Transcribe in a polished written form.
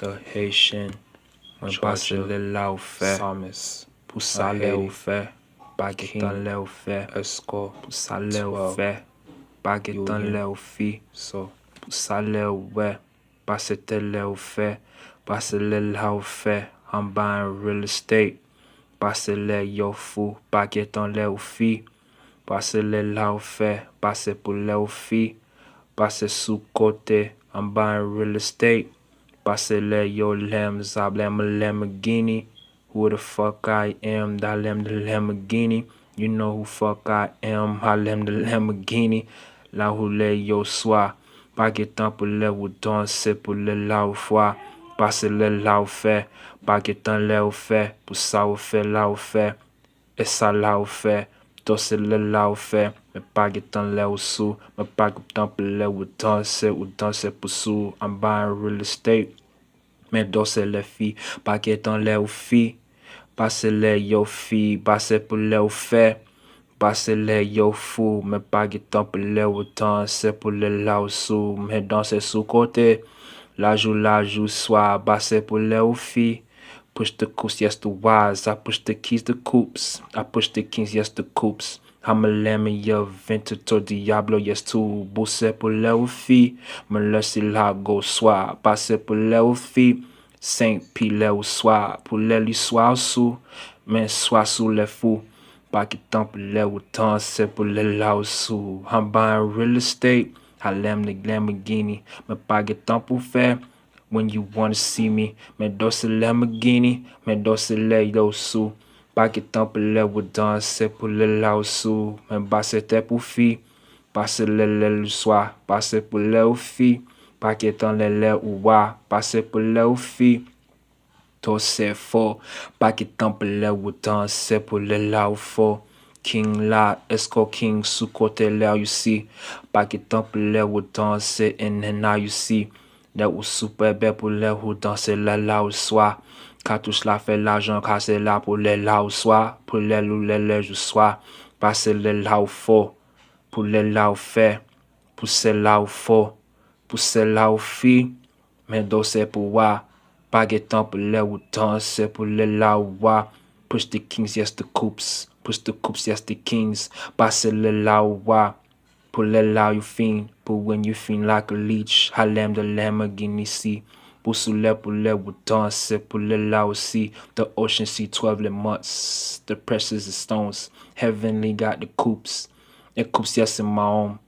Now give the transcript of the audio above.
The Haitian, mwen pase le la ou fe, pou sa le ou fe, bagetan le ou fe, pou sa le ou fe, bagetan le ou fi, pou sa le ou we, pase te le ou fe, pase le la ou fe, I'm buying real estate, pase le yo fou, bagetan le ou fi, pase le la ou fe, pase pou le ou fi, pase sou kote, I'm buying real estate. Pase le yo lem, zablem a Lamborghini. Who the fuck I am, dalem the Lamborghini. You know who fuck I am, halem the Lamborghini. La roule yo soir, bagetan pou le ou danse pou le la ou fwa. Pase le la ou fe, bagetan le ou fe, pou sa ou fe la ou fe. E sa la ou fe, danse le la ou fe. Me bagetan le ou sou, me bagetan pou le ou danse pou sou. I'm buying real estate. Me danse le fi, bagetan le ou fi. Pase le yo fi, pase pou le ou fe. Pase le yo fou, me bagetan pou le ou danse pou le la ou sou. Me danse sou kote, la jou soir, pase pou le ou fi. Push the coops, yes the wise. I push the keys, the coops. I push the kings, yes the coops. I'm a lemon, yo, vento diablo, yes tout. Bosse pour le ou fi. Me laisse la go soir. Passe pour le ou fi. Saint-Pi le ou soir. Pour le lui soir sous. Mais soir sous le fou. Pas qui temps pour le ou temps, c'est pour le la ou sous. I'm buying real estate. I l'aime the Lamborghini. Me pas qui temps pour faire. When you wanna see me, me danse Lamborghini, me danse le yo sou. Bagetan pou le ou danse pou le la ou sou. Me basse te pou fi, passe le soir, passe pou le ou fi. Bagetan le ou wa, passe pou le ou fi. To se fo, bagetan pou le ou danse pou le la ou fo. King la, esko king sou kote le you see. Bagetan pou le ou danse en now you see. Le ou super belle pour le ou danser le la ou soir. Cartouche la fait l'argent, casse la pour le la ou soir. Pour le jou soir. Passe le la ou faux. Pour le la ou fait. Pousse la ou faux. Pousse la ou fi. Mais danser pour wa. Bagetan pour le ou danser pour le la ou wa. Push the kings, yes the coops. Push the coops, yes the kings. Passe le la ou wa. Pour le la you fiend, pour when you fiend like a leech. Halem the Lamborghini see. Pour sous le pour le ou danse, pour le la aussi. The ocean sea 12 le months. The precious stones. Heavenly got the coops. The coops yes in my home.